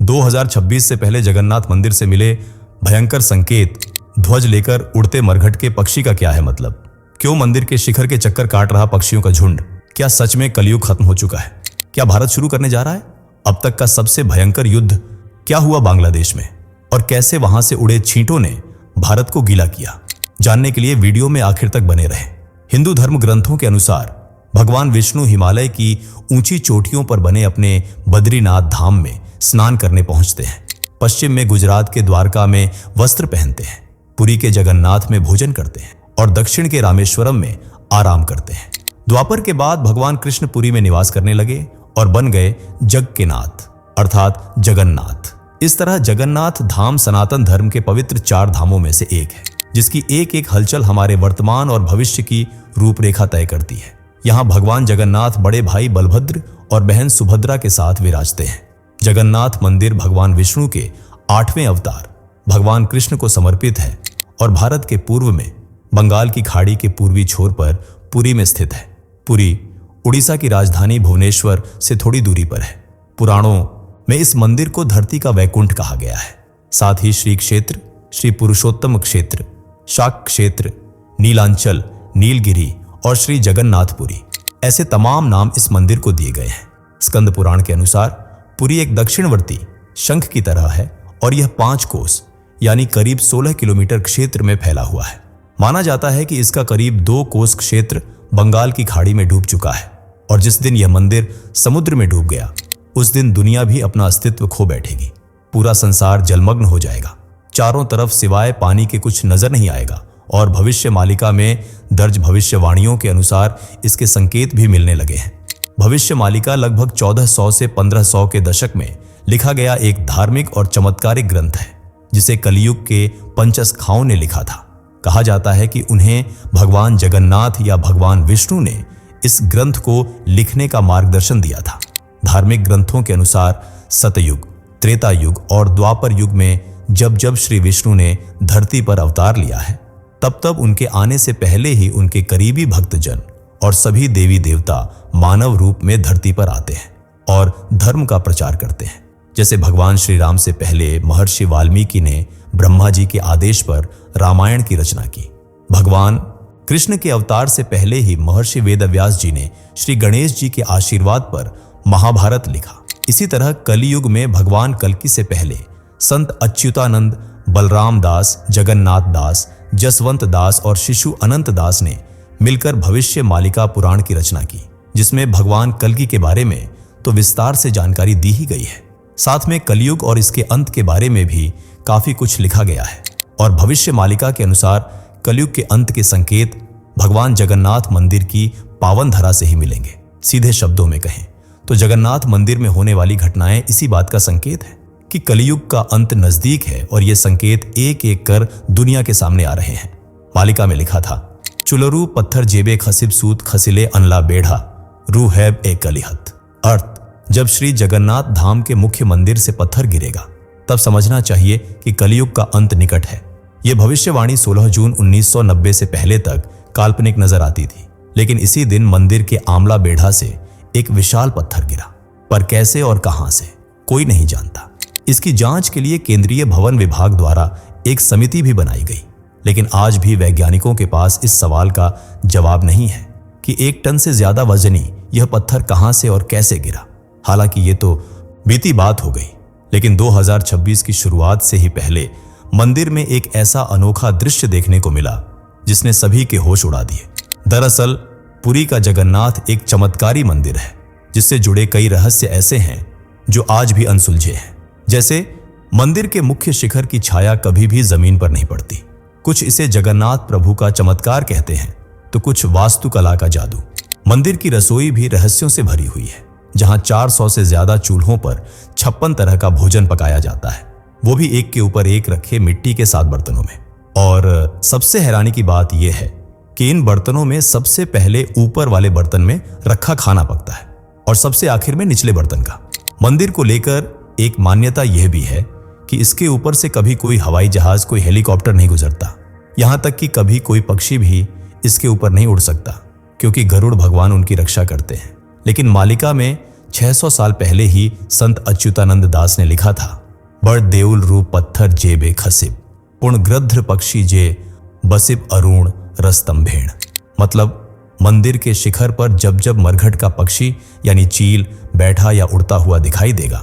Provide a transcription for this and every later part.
2026 से पहले जगन्नाथ मंदिर से मिले भयंकर संकेत, ध्वज लेकर उड़ते मरघट के पक्षी का क्या है मतलब? क्यों मंदिर के शिखर के चक्कर काट रहा पक्षियों का झुंड? क्या सच में कलयुग खत्म हो चुका है? क्या भारत शुरू करने जा रहा है अब तक का सबसे भयंकर युद्ध? क्या हुआ बांग्लादेश में और कैसे वहां से उड़े छींटों ने भारत को गीला किया? जानने के लिए वीडियो में आखिर तक बने रहें। हिंदू धर्म ग्रंथों के अनुसार भगवान विष्णु हिमालय की ऊंची चोटियों पर बने अपने बद्रीनाथ धाम में स्नान करने पहुंचते हैं। पश्चिम में गुजरात के द्वारका में वस्त्र पहनते हैं, पुरी के जगन्नाथ में भोजन करते हैं और दक्षिण के रामेश्वरम में आराम करते हैं। द्वापर के बाद भगवान कृष्ण पुरी में निवास करने लगे और बन गए जग के नाथ अर्थात जगन्नाथ। इस तरह जगन्नाथ धाम सनातन धर्म के पवित्र 4 धामों में से एक है, जिसकी एक एक हलचल हमारे वर्तमान और भविष्य की रूपरेखा तय करती है। यहाँ भगवान जगन्नाथ बड़े भाई बलभद्र और बहन सुभद्रा के साथ विराजते हैं। जगन्नाथ मंदिर भगवान विष्णु के 8वें अवतार भगवान कृष्ण को समर्पित है और भारत के पूर्व में बंगाल की खाड़ी के पूर्वी छोर पर पुरी में स्थित है। पुरी उड़ीसा की राजधानी भुवनेश्वर से थोड़ी दूरी पर है। पुराणों में इस मंदिर को धरती का वैकुंठ कहा गया है। साथ ही श्री क्षेत्र, श्री पुरुषोत्तम क्षेत्र, शाक क्षेत्र, नीलांचल, नीलगिरी और श्री जगन्नाथपुरी ऐसे तमाम नाम इस मंदिर को दिए गए हैं। स्कंद पुराण के अनुसार पुरी एक दक्षिणवर्ती शंख की तरह है और यह 5 कोस यानी करीब 16 किलोमीटर क्षेत्र में फैला हुआ है। माना जाता है कि इसका करीब 2 कोस क्षेत्र बंगाल की खाड़ी में डूब चुका है और जिस दिन यह मंदिर समुद्र में डूब गया उस दिन दुनिया भी अपना अस्तित्व खो बैठेगी। पूरा संसार जलमग्न हो जाएगा। चारों तरफ सिवाय पानी के कुछ नजर नहीं आएगा और भविष्य मालिका में दर्ज भविष्यवाणियों के अनुसार इसके संकेत भी मिलने लगे हैं। भविष्य मालिका लगभग 1400 से 1500 के दशक में लिखा गया एक धार्मिक और चमत्कारिक ग्रंथ है, जिसे कलियुग के पंचसखाओं ने लिखा था। कहा जाता है कि उन्हें भगवान जगन्नाथ या भगवान विष्णु ने इस ग्रंथ को लिखने का मार्गदर्शन दिया था। धार्मिक ग्रंथों के अनुसार सतयुग, त्रेता युग और द्वापर युग में जब जब श्री विष्णु ने धरती पर अवतार लिया है तब तब उनके आने से पहले ही उनके करीबी भक्तजन और सभी देवी देवता मानव रूप में धरती पर आते हैं और धर्म का प्रचार करते हैं। जैसे भगवान श्री राम से पहले महर्षि वाल्मीकि ने ब्रह्मा जी के आदेश पर रामायण की रचना की। भगवान कृष्ण के अवतार से पहले ही महर्षि वेदव्यास जी ने श्री गणेश जी के आशीर्वाद पर महाभारत लिखा। इसी तरह कलियुग में भगवान कल्कि से पहले संत अच्युतानंद, बलराम दास, जगन्नाथ दास, जसवंत दास और शिशु अनंत दास ने मिलकर भविष्य मालिका पुराण की रचना की, जिसमें भगवान कल्कि के बारे में तो विस्तार से जानकारी दी ही गई है। साथ में कलियुग और इसके अंत के बारे में भी काफी कुछ लिखा गया है और भविष्य मालिका के अनुसार कलियुग के अंत के संकेत भगवान जगन्नाथ मंदिर की पावन धरा से ही मिलेंगे। सीधे शब्दों में कहें तो जगन्नाथ मंदिर में होने वाली घटनाएं इसी बात का संकेत है कि कलियुग का अंत नजदीक है और ये संकेत एक एक कर दुनिया के सामने आ रहे हैं। मालिका में लिखा था, चुलरू पत्थर जेबे खसिब सूत खसिले अनला बेढ़ा रू हैब ए कलिहत। अर्थ, जब श्री जगन्नाथ धाम के मुख्य मंदिर से पत्थर गिरेगा तब समझना चाहिए कि कलियुग का अंत निकट है। यह भविष्यवाणी 16 जून 1990 से पहले तक काल्पनिक नजर आती थी, लेकिन इसी दिन मंदिर के आमला बेढ़ा से एक विशाल पत्थर गिरा, पर कैसे और कहां से कोई नहीं जानता। इसकी जांच के लिए केंद्रीय भवन विभाग द्वारा एक समिति भी बनाई गई, लेकिन आज भी वैज्ञानिकों के पास इस सवाल का जवाब नहीं है कि 1 टन से ज्यादा वजनी यह पत्थर कहां से और कैसे गिरा। हालांकि ये तो बीती बात हो गई, लेकिन 2026 की शुरुआत से ही पहले मंदिर में एक ऐसा अनोखा दृश्य देखने को मिला जिसने सभी के होश उड़ा दिए। दरअसल पुरी का जगन्नाथ एक चमत्कारी मंदिर है, जिससे जुड़े कई रहस्य ऐसे हैं जो आज भी अनसुलझे हैं। जैसे मंदिर के मुख्य शिखर की छाया कभी भी जमीन पर नहीं पड़ती। कुछ इसे जगन्नाथ प्रभु का चमत्कार कहते हैं तो कुछ वास्तुकला का जादू। मंदिर की रसोई भी रहस्यों से भरी हुई है, जहां 400 से ज्यादा चूल्हों पर 56 तरह का भोजन पकाया जाता है, वो भी एक के ऊपर एक रखे मिट्टी के 7 बर्तनों में। और सबसे हैरानी की बात यह है कि इन बर्तनों में सबसे पहले ऊपर वाले बर्तन में रखा खाना पकता है और सबसे आखिर में निचले बर्तन का। मंदिर को लेकर एक मान्यता यह भी है कि इसके ऊपर से कभी कोई हवाई जहाज, कोई हेलीकॉप्टर नहीं गुजरता। यहां तक कि कभी कोई पक्षी भी इसके ऊपर नहीं उड़ सकता, क्योंकि गरुड़ भगवान उनकी रक्षा करते हैं। लेकिन मालिका में 600 साल पहले ही संत अच्युतानंद दास ने लिखा था बड़ देउल रूप पत्थर जेबे खसिब, पुण गृध्र पक्षी जे बसिब अरुण रस्तंभेण। मतलब मंदिर के शिखर पर जब जब मरघट का पक्षी यानी चील बैठा या उड़ता हुआ दिखाई देगा,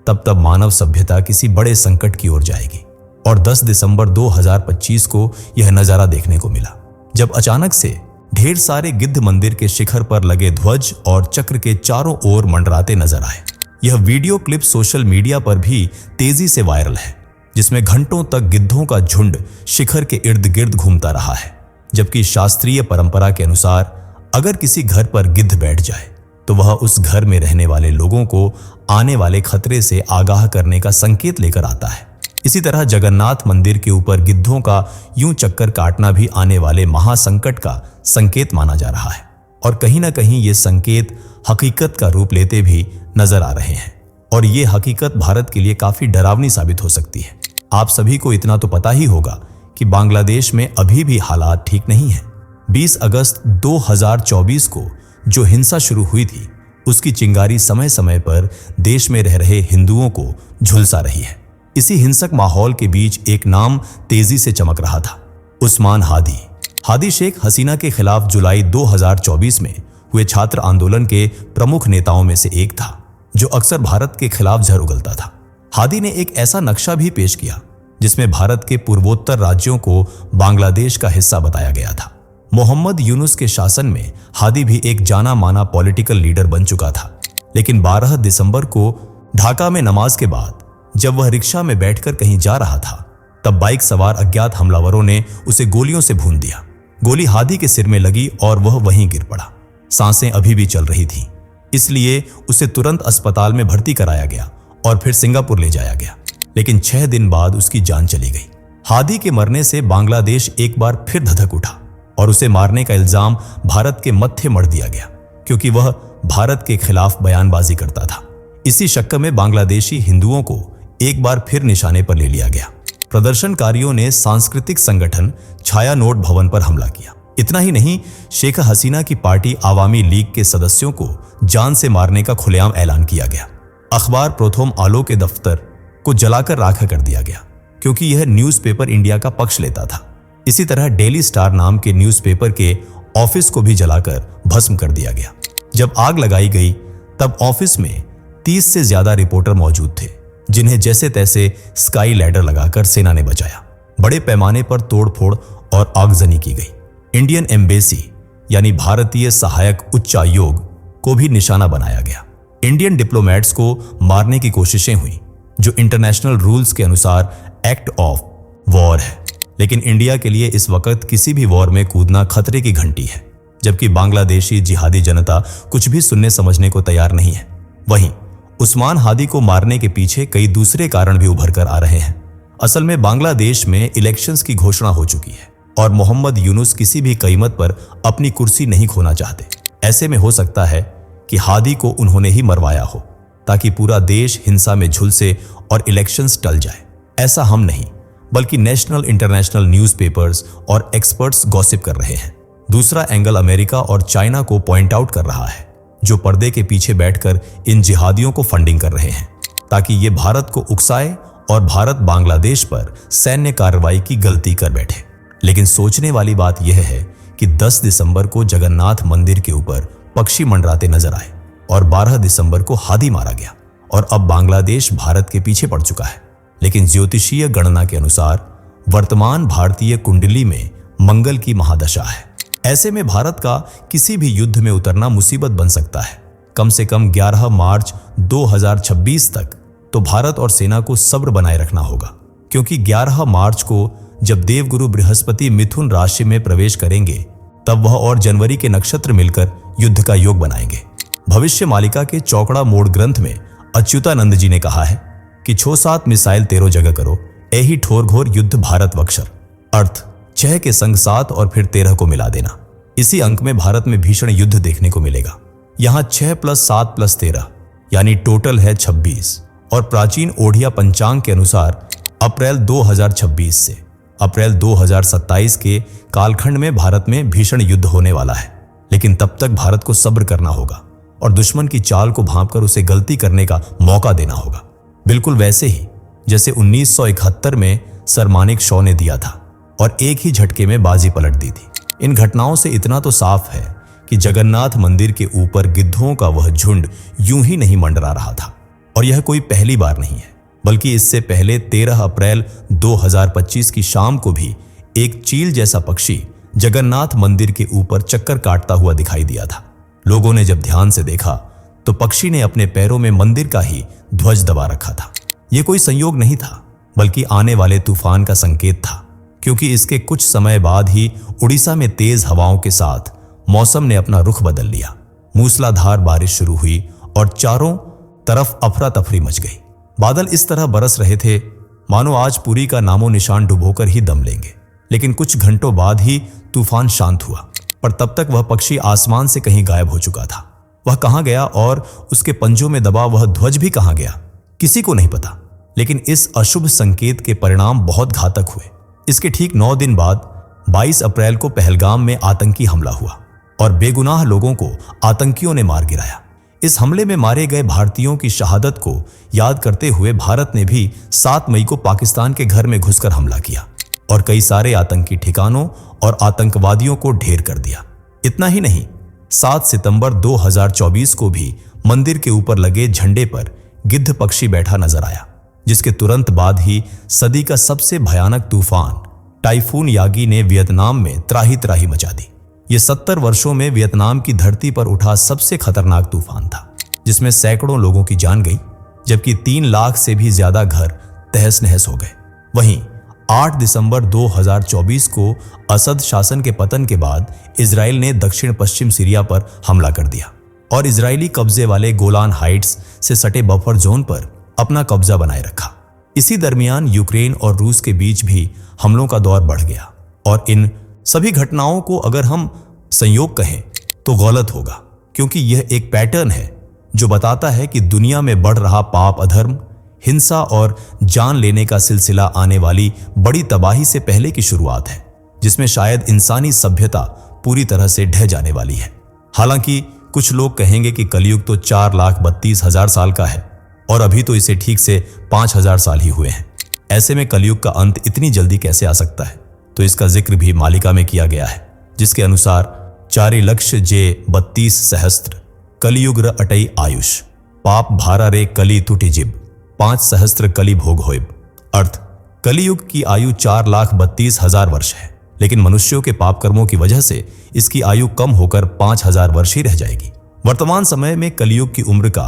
तब तब मानव सभ्यता किसी बड़े संकट की ओर जाएगी। और 10 दिसंबर 2025 को यह नजारा देखने को मिला, जब अचानक से ढेर सारे गिद्ध मंदिर के शिखर पर लगे ध्वज और चक्र के चारों ओर मंडराते नजर आए। यह वीडियो क्लिप सोशल मीडिया पर भी तेजी से वायरल है, जिसमें घंटों तक गिद्धों का झुंड शिखर के इर्द गिर्द घूमता रहा है। जबकि शास्त्रीय परंपरा के अनुसार अगर किसी घर पर गिद्ध बैठ जाए तो वह उस घर में रहने वाले लोगों को आने वाले खतरे से आगाह करने का संकेत लेकर आता है। इसी तरह जगन्नाथ मंदिर के ऊपर गिद्धों का यूं चक्कर काटना भी आने वाले महासंकट का संकेत माना जा रहा है। और कहीं ना कहीं ये संकेत हकीकत का रूप लेते भी नजर आ रहे हैं। और ये हकीकत भारत के लिए काफी डरावनी साबित हो सकती है। आप सभी को इतना तो पता ही होगा कि बांग्लादेश में अभी भी हालात ठीक नहीं है। 20 अगस्त 2024 को जो हिंसा शुरू हुई थी, उसकी चिंगारी समय समय पर देश में रह रहे हिंदुओं को झुलसा रही है। इसी हिंसक माहौल के बीच एक नाम तेजी से चमक रहा था, उस्मान हादी। हादी शेख हसीना के खिलाफ जुलाई 2024 में हुए छात्र आंदोलन के प्रमुख नेताओं में से एक था, जो अक्सर भारत के खिलाफ झर उगलता था। हादी ने एक ऐसा नक्शा भी पेश किया जिसमें भारत के पूर्वोत्तर राज्यों को बांग्लादेश का हिस्सा बताया गया था। मोहम्मद यूनुस के शासन में हादी भी एक जाना माना पॉलिटिकल लीडर बन चुका था। लेकिन 12 दिसंबर को ढाका में नमाज के बाद जब वह रिक्शा में बैठकर कहीं जा रहा था, तब बाइक सवार अज्ञात हमलावरों ने उसे गोलियों से भून दिया। गोली हादी के सिर में लगी और वह वहीं गिर पड़ा। सांसें अभी भी चल रही थीं, इसलिए उसे तुरंत अस्पताल में भर्ती कराया गया और फिर सिंगापुर ले जाया गया। लेकिन 6 दिन बाद उसकी जान चली गई। हादी के मरने से बांग्लादेश एक बार फिर धधक उठा और उसे मारने का इल्जाम भारत के मत्थे मढ़ दिया गया, क्योंकि वह भारत के खिलाफ बयानबाजी करता था। इसी शक्कर में बांग्लादेशी हिंदुओं को एक बार फिर निशाने पर ले लिया गया। प्रदर्शनकारियों ने सांस्कृतिक संगठन छाया नोट भवन पर हमला किया। इतना ही नहीं, शेख हसीना की पार्टी आवामी लीग के सदस्यों को जान से मारने का खुलेआम ऐलान किया गया। अखबार प्रथम आलो के दफ्तर को जलाकर राख कर दिया गया, क्योंकि यह न्यूज़पेपर इंडिया का पक्ष लेता था। इसी तरह डेली स्टार नाम के न्यूज़पेपर के ऑफिस को भी जलाकर भस्म कर दिया गया। जब आग लगाई गई, तब ऑफिस में 30 से ज्यादा रिपोर्टर मौजूद थे, जिन्हें जैसे तैसे स्काई लैडर लगाकर सेना ने बचाया। बड़े पैमाने पर तोड़फोड़ और आगजनी की गई। इंडियन एम्बेसी यानी भारतीय सहायक उच्चायोग को भी निशाना बनाया गया। इंडियन डिप्लोमेट्स को मारने की कोशिशें हुई, जो इंटरनेशनल रूल्स के अनुसार एक्ट ऑफ वॉर है। लेकिन इंडिया के लिए इस वक्त किसी भी वॉर में कूदना खतरे की घंटी है, जबकि बांग्लादेशी जिहादी जनता कुछ भी सुनने समझने को तैयार नहीं है। वहीं उस्मान हादी को मारने के पीछे कई दूसरे कारण भी उभर कर आ रहे हैं। असल में बांग्लादेश में इलेक्शंस की घोषणा हो चुकी है और मोहम्मद यूनुस किसी भी कीमत पर अपनी कुर्सी नहीं खोना चाहते। ऐसे में हो सकता है कि हादी को उन्होंने ही मरवाया हो, ताकि पूरा देश हिंसा में झुलसे और इलेक्शंस टल जाए। ऐसा हम नहीं, बल्कि नेशनल इंटरनेशनल न्यूज़पेपर्स और एक्सपर्ट्स गॉसिप कर रहे हैं। दूसरा एंगल अमेरिका और चाइना को पॉइंट आउट कर रहा है, जो पर्दे के पीछे बैठकर इन जिहादियों को फंडिंग कर रहे हैं, ताकि ये भारत को उकसाए और भारत बांग्लादेश पर सैन्य कार्रवाई की गलती कर बैठे। लेकिन सोचने वाली बात यह है कि 10 दिसंबर को जगन्नाथ मंदिर के ऊपर पक्षी मंडराते नजर आए और 12 दिसंबर को हादी मारा गया और अब बांग्लादेश भारत के पीछे पड़ चुका है। लेकिन ज्योतिषीय गणना के अनुसार वर्तमान भारतीय कुंडली में मंगल की महादशा है। ऐसे में भारत का किसी भी युद्ध में उतरना मुसीबत बन सकता है। कम से कम 11 मार्च 2026 तक तो भारत और सेना को सब्र बनाए रखना होगा, क्योंकि 11 मार्च को जब देवगुरु बृहस्पति मिथुन राशि में प्रवेश करेंगे, तब वह और जनवरी के नक्षत्र मिलकर युद्ध का योग बनाएंगे। भविष्य मालिका के चौकड़ा मोड़ ग्रंथ में अच्युतानंद जी ने कहा है कि 6-7 मिसाइल तेरो जगह करो, यही ठोर घोर युद्ध भारत वक्षर। अर्थ 6 के संग 7 और फिर 13 को मिला देना। इसी अंक में भारत में भीषण युद्ध देखने को मिलेगा। यहाँ 6 + 7 + 13 यानी टोटल है 26। और प्राचीन ओडिया पंचांग के अनुसार अप्रैल 2026 से अप्रैल 2027 के कालखंड में भारत में भीषण युद्ध होने वाला है। लेकिन तब तक भारत को सब्र करना होगा और दुश्मन की चाल को भांपकर उसे गलती करने का मौका देना होगा। बिल्कुल वैसे ही जैसे 1971 में सर मानेक शॉ ने दिया था और एक ही झटके में बाजी पलट दी थी। इन घटनाओं से इतना तो साफ है कि जगन्नाथ मंदिर के ऊपर गिद्धों का वह झुंड यूं ही नहीं मंडरा रहा था। और यह कोई पहली बार नहीं है, बल्कि इससे पहले 13 अप्रैल 2025 की शाम को भी एक चील जैसा पक्षी जगन्नाथ मंदिर के ऊपर चक्कर काटता हुआ दिखाई दिया था। लोगों ने जब ध्यान से देखा तो पक्षी ने अपने पैरों में मंदिर का ही ध्वज दबा रखा था। यह कोई संयोग नहीं था, बल्कि आने वाले तूफान का संकेत था, क्योंकि इसके कुछ समय बाद ही उड़ीसा में तेज हवाओं के साथ मौसम ने अपना रुख बदल लिया। मूसलाधार बारिश शुरू हुई और चारों तरफ अफरा तफरी मच गई। बादल इस तरह बरस रहे थे मानो आज पुरी का नामो निशान डुबोकर ही दम लेंगे। लेकिन कुछ घंटों बाद ही तूफान शांत हुआ, पर तब तक वह पक्षी आसमान से कहीं गायब हो चुका था। वह कहां गया और उसके पंजों में दबा वह ध्वज भी कहां गया, किसी को नहीं पता। लेकिन इस अशुभ संकेत के परिणाम बहुत घातक हुए। इसके ठीक 9 दिन बाद 22 अप्रैल को पहलगाम में आतंकी हमला हुआ और बेगुनाह लोगों को आतंकियों ने मार गिराया। इस हमले में मारे गए भारतीयों की शहादत को याद करते हुए भारत ने भी 7 मई को पाकिस्तान के घर में घुसकर हमला किया और कई सारे आतंकी ठिकानों और आतंकवादियों को ढेर कर दिया। इतना ही नहीं, 7 सितंबर 2024 को भी मंदिर के ऊपर लगे झंडे पर गिद्ध पक्षी बैठा नजर आया, जिसके तुरंत बाद ही सदी का सबसे भयानक तूफान टाइफून यागी ने वियतनाम में त्राही त्राही मचा दी। यह 70 वर्षों में वियतनाम की धरती पर उठा सबसे खतरनाक तूफान था, जिसमें सैकड़ों लोगों की जान गई, जबकि 3 लाख से भी ज्यादा घर तहस नहस हो गए। वहीं 8 दिसंबर 2024 को असद शासन के पतन के बाद इजराइल ने दक्षिण पश्चिम सीरिया पर हमला कर दिया और इजरायली कब्जे वाले गोलान हाइट्स से सटे बफर जोन पर अपना कब्जा बनाए रखा। इसी दरमियान यूक्रेन और रूस के बीच भी हमलों का दौर बढ़ गया और इन सभी घटनाओं को अगर हम संयोग कहें तो गलत होगा, क्योंकि यह एक पैटर्न है जो बताता है कि दुनिया में बढ़ रहा पाप, अधर्म, हिंसा और जान लेने का सिलसिला आने वाली बड़ी तबाही से पहले की शुरुआत है, जिसमें शायद इंसानी सभ्यता पूरी तरह से ढह जाने वाली है। हालांकि कुछ लोग कहेंगे कि कलयुग तो 4,32,000 साल का है और अभी तो इसे ठीक से 5,000 साल ही हुए हैं। ऐसे में कलयुग का अंत इतनी जल्दी कैसे आ सकता है? तो इसका जिक्र भी मालिका में किया गया है, जिसके अनुसार 4,32 सहस्त्र कलियुग र अटई आयुष, पाप भारा रे कली तुटी जिब, 5 सहस्त्र कली भोग होइब। अर्थ, कलियुग की आयु 4,32,000 वर्ष है, लेकिन मनुष्यों के पाप कर्मों की वजह से इसकी आयु कम होकर 5,000 वर्ष ही रह जाएगी। वर्तमान समय में कलियुग की उम्र का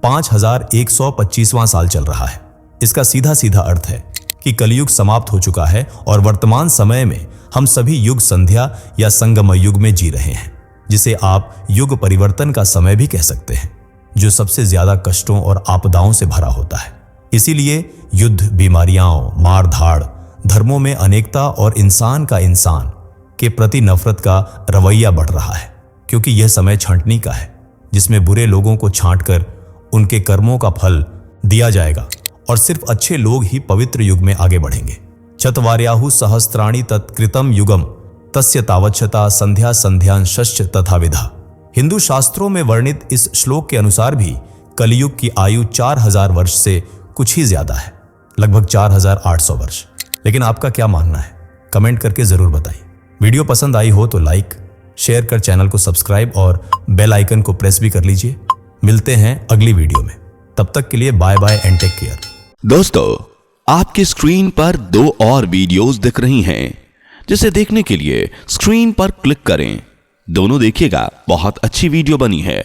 5,125वां साल चल रहा है। इसका सीधा सीधा अर्थ है कि कलियुग समाप्त हो चुका है और वर्तमान समय में हम सभी युग संध्या या संगम युग में जी रहे हैं, जिसे आप युग परिवर्तन का समय भी कह सकते हैं, जो सबसे ज्यादा कष्टों और आपदाओं से भरा होता है। इसीलिए युद्ध, बीमारियां, मार धाड़, धर्मों में अनेकता और इंसान के प्रति नफरत का रवैया बढ़ रहा है, क्योंकि यह समय छांटनी का है, जिसमें बुरे लोगों को छांटकर उनके कर्मों का फल दिया जाएगा और सिर्फ अच्छे लोग ही पवित्र युग में आगे बढ़ेंगे। चतवार्याहु सहस्त्राणि तत्कृतम युगम तस्य तावच्छता संध्या संध्यांशश्च तथा विधा। हिंदू शास्त्रों में वर्णित इस श्लोक के अनुसार भी कलियुग की आयु 4,000 वर्ष से कुछ ही ज्यादा है, लगभग 4,800 वर्ष। लेकिन आपका क्या मानना है? कमेंट करके जरूर बताइए। वीडियो पसंद आई हो तो लाइक, शेयर कर चैनल को सब्सक्राइब और बेल आइकन को प्रेस भी कर लीजिए। मिलते हैं अगली वीडियो में, तब तक के लिए bye bye and take care. दोस्तों, आपके स्क्रीन पर 2 और वीडियोस दिख रही हैं, जिसे देखने के लिए स्क्रीन पर क्लिक करें। दोनों देखिएगा, बहुत अच्छी वीडियो बनी है।